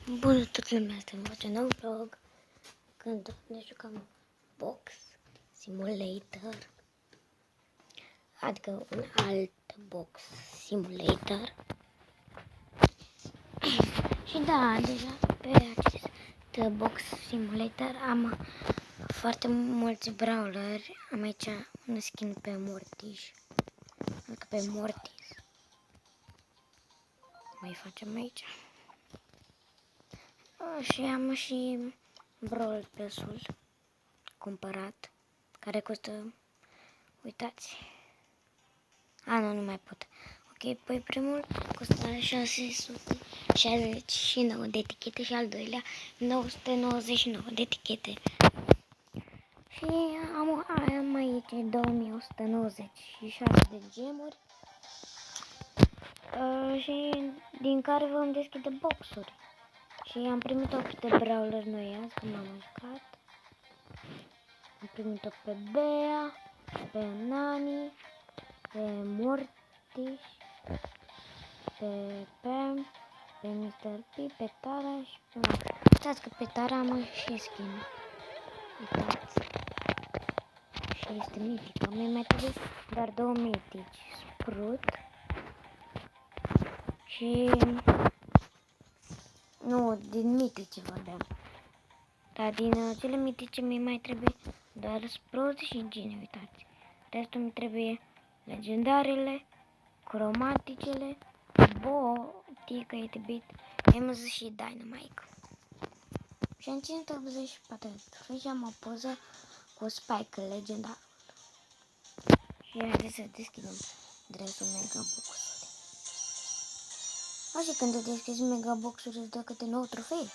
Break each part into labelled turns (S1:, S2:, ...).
S1: Bună toată lumea, asta îmi face un nou vlog când ne jucăm Box Simulator, adică un alt Box Simulator. Și da, deja pe acest Box Simulator am foarte mulți brawleri. Am aici un skin pe Mortis, adică pe Mortis. Mai facem aici. Și am și Brawl Pass-ul cumpărat, care costă, uitați, nu mai pot. Ok, păi primul costă 669 de etichete și al doilea 999 de etichete. Și am aici 2196 de gemuri și din care vom deschide boxuri. Și am primit 8 de brawler noi azi, când m-am jucat. Am primit-o pe Bea, pe Nani, pe Mortis, pe Pam, pe Mr. P, pe Tara și pe Max. Uitați că pe Tara am și skin. Uitați. Și este mitică. Mi mai trebuie doar 2 mitici. Sprut. Și... nu, din mitice vorbeam. Dar din cele mitice mi mai trebuie doar Sprut și Gine, uitați. Restul mi trebuie legendarele, cromaticele, Botica, 8-bit, Ems și Dynamite. Și am 584 de trofei și am o poză cu Spike legendar. Și haideți să deschidem dresul Megabox-uri. Și când te deschizi Megabox-uri îți dă câte 9 trofei.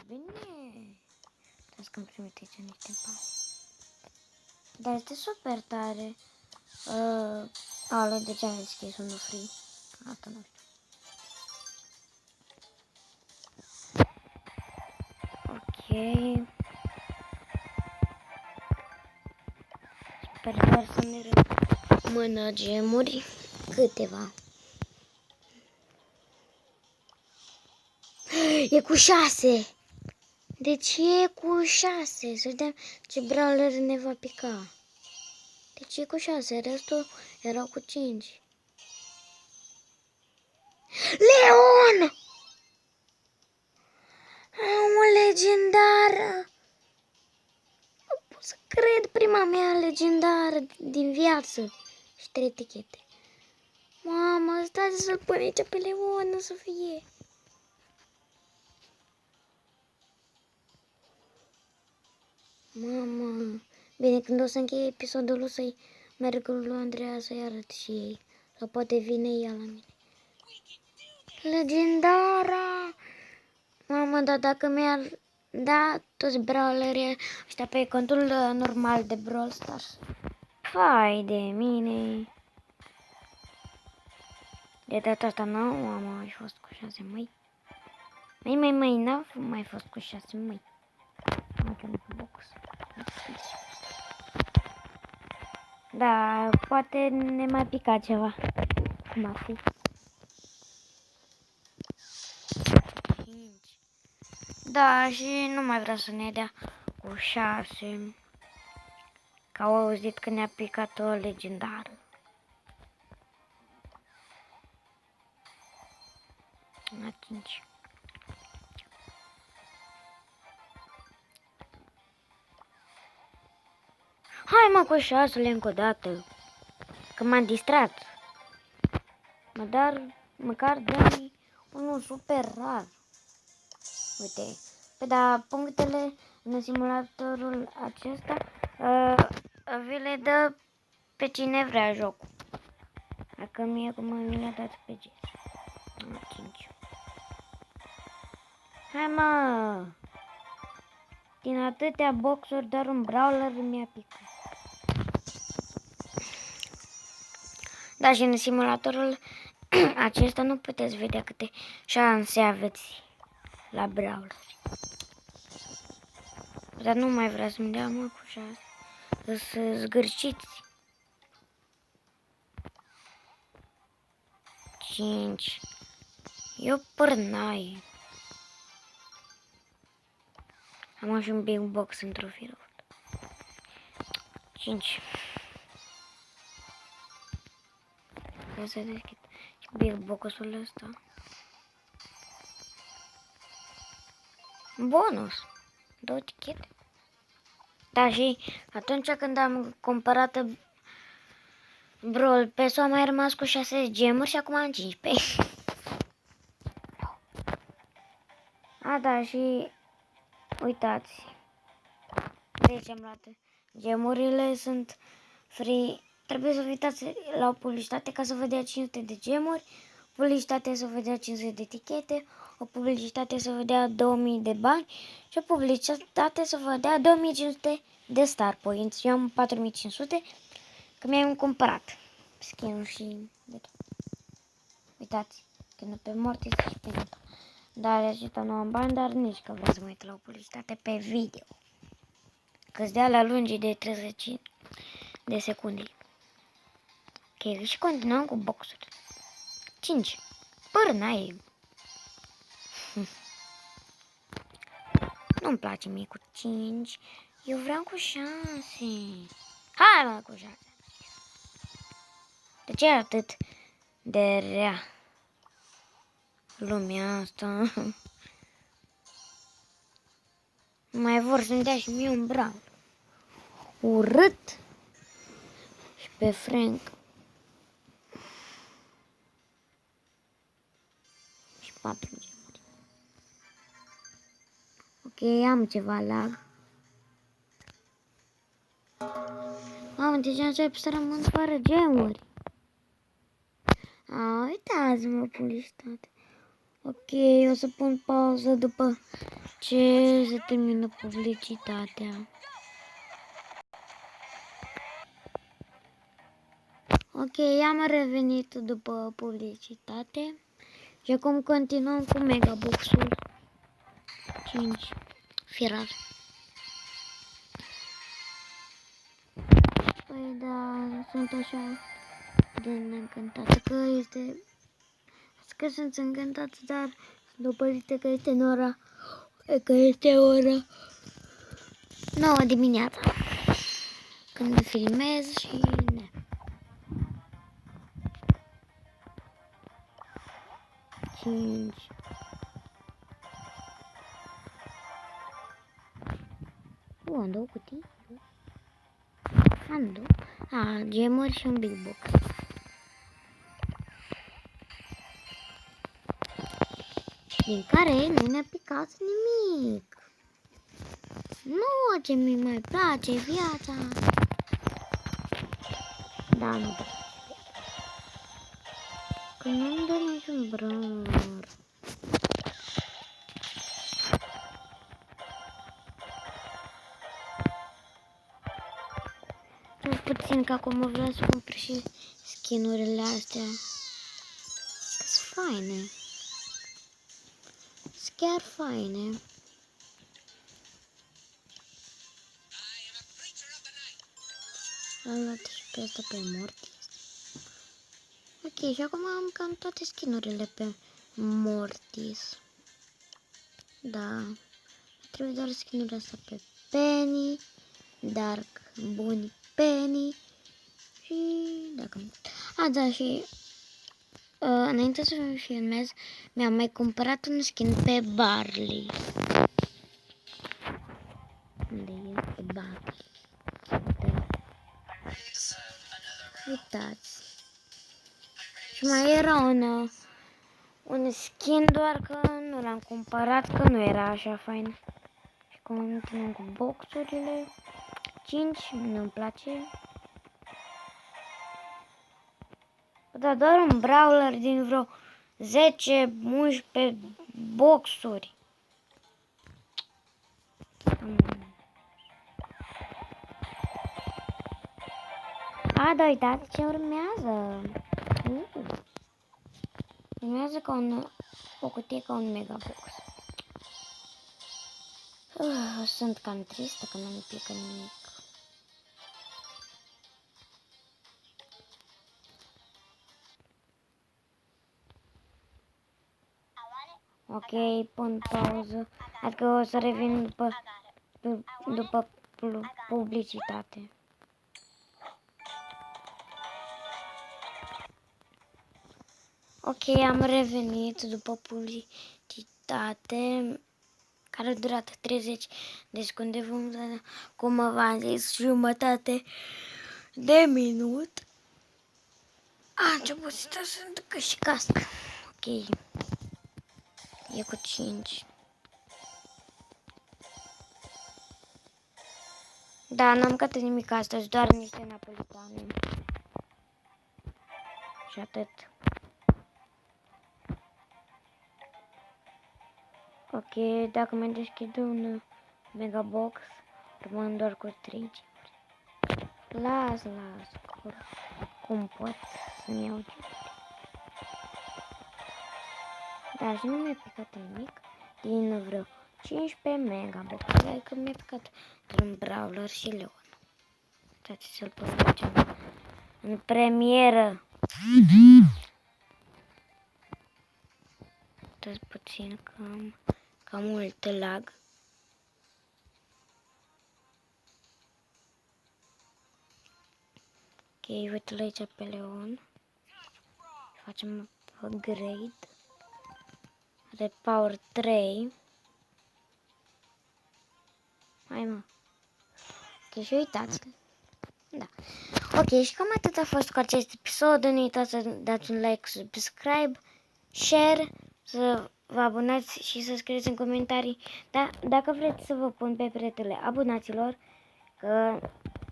S1: Bine! Trebuie că-mi primit aici niște bani. Dar este super tare. De ce am deschis unul free? Asta nu știu. Ok. Sper doar să ne rămână gemuri. Câteva. E cu 6! Deci e cu 6. Să vedem ce brawler ne va pica. Deci e cu 6. Restul erau cu 5. Leon! O legendară! Nu pot să cred, prima mea legendară din viață. Și 3 etichete. Mamă, stați să-l pun aici pe Leon, nu să fie. Mamă, bine, când o să încheie episodul o să-i merg lui Andreea să-i arăt și ei. Sau poate vine ea la mine. Legendara! Mamă, dar dacă mi-ar da toți brawlerii ăștia pe contul normal de Brawl Stars. Fai de mine! De data asta nu am mai fost cu 6 mâini. N-am mai fost cu 6 mâini. Am un box. Da, poate ne mai pica ceva. Cum ar fi? 5. Da, și nu mai vreau să ne dea cu 6. Că au auzit că ne-a picat o legendară. La 5. Hai mă cu 6 încă o dată. Că m-am distrat. Măcar dă-mi unul super rar. Uite. Păi da, punctele în simulatorul acesta vi le dă pe cine vrea jocul. Dacă mie cum mi le-a dat pe Jess. 5. Hai mă! Din atâtea boxuri, doar un brawler mi-a picat. Da, și în simulatorul acesta nu puteți vedea câte șanse aveți la brawler. Dar nu mai vreau să-mi dea mă cu 6. Să zgârciți. 5. Eu pârnai. Am și un big box într-o firă. 5. Vreau să deschid big box-ul ăsta. Bonus. 2 tichete. Da, și atunci când am cumpărat Brawl Pass-ul, am mai rămas cu 6 gemuri și acum am 15. A, da, și uitați. Deci am luat gemurile, sunt free. Trebuie să vă uitați la o publicitate ca să vă dea 500 de gemuri, publicitate să vă dea 500 de etichete, o publicitate să vă dea 2000 de bani și o publicitate să vă dea 2500 de star points. Eu am 4500 că mi-am cumpărat skin și de tot. Uitați, când pe Mortis și pe Nita. Dar acesta nu am bani, dar nici că vreau să mă uit la o publicitate pe video. Că-ți dea la lungi de 30 de secunde. Ok, și continuăm cu boxuri. 5. Pârnai. Nu-mi place mie cu 5. Eu vreau cu 6. Hai, mă, cu 6. De ce e atât de rea lumea asta? Mai vor să-mi dea și mie un brawl. Urât. Și pe Frank. Și 4 gemuri. Ok, am ceva lag. Mamă, deja încep să rămân fără gemuri. A, uitați-mă publicitate. Ok, o să pun pauză după ce se termină publicitatea. Ok, am revenit după publicitate. Și acum continuăm cu megaboxul 5 firar. Păi da, sunt așa de încântată că este... Că sunt încântată, dar sunt opărite că este ora 9 dimineața. Când filmez și... Ne. 5. Am 2 cutii. Am 2. A, gemuri și un big box. Din care nu ne-a picat nimic. Nu, ce mi mai place viața. Da, nu place. Că nu-mi dă niciun brawler. Cel puțin că acum vreau să cumpăr și skin-urile astea. Că sunt faine. Sunt chiar faine. Am luat și pe asta pe Mortis. Ok, și acum am cam toate skin-urile pe Mortis. Da. Trebuie doar skin-urile astea pe Penny, Dark, Bunny, Penny și dacă... A, da, și înainte să filmez, mi-am mai cumpărat un skin pe Barley. Unde este Barley? Uitați. Și mai era un skin, doar că nu l-am cumpărat, că nu era așa fain. Și continuăm cu boxurile. 5, nu-mi place. Da, doar un brawler din vreo 10-11 boxuri. A, da, uitați ce urmează. Urmează ca o cutie ca un megabox. Sunt cam tristă că nu-mi pică nimic. Ok, pun pauză. Adică o să revin după publicitate. Ok, am revenit după publicitate care a durat 30 de secunde. Vom da, cum v-am zis, jumătate de minut. A început să ducă și cască. Ok. E cu 5. Da, n-am mâncat nimic astăzi, doar niște napolitane. Și atât. Ok, dacă mai deschid un megabox, rămân doar cu 3 chipuri. Las, cum pot să-mi iau chipuri. Da, și nu mi-a picat nimic din vreo 15 megabox. Adică mi-a picat un brawler și Leon. Uitați să-l publicăm în premieră. Uitați puțin că am mult lag. Ok, uite-l aici pe Leon. Facem upgrade. Are power 3. Hai mă. Ok, și uitați-l. Da. Ok, și cam atât a fost cu acest episod. Nu uitați să dați un like, subscribe, share, să vă abonați și să scrieți în comentarii. Da, dacă vreți să vă pun pe prietele abonaților, că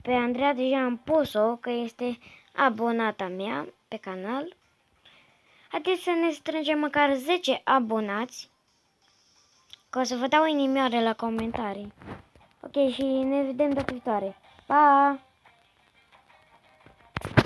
S1: pe Andreea deja am pus-o, că este abonata mea pe canal. Haideți să ne strângem măcar 10 abonați, că o să vă dau inimioare la comentarii. Ok, și ne vedem data viitoare. Pa!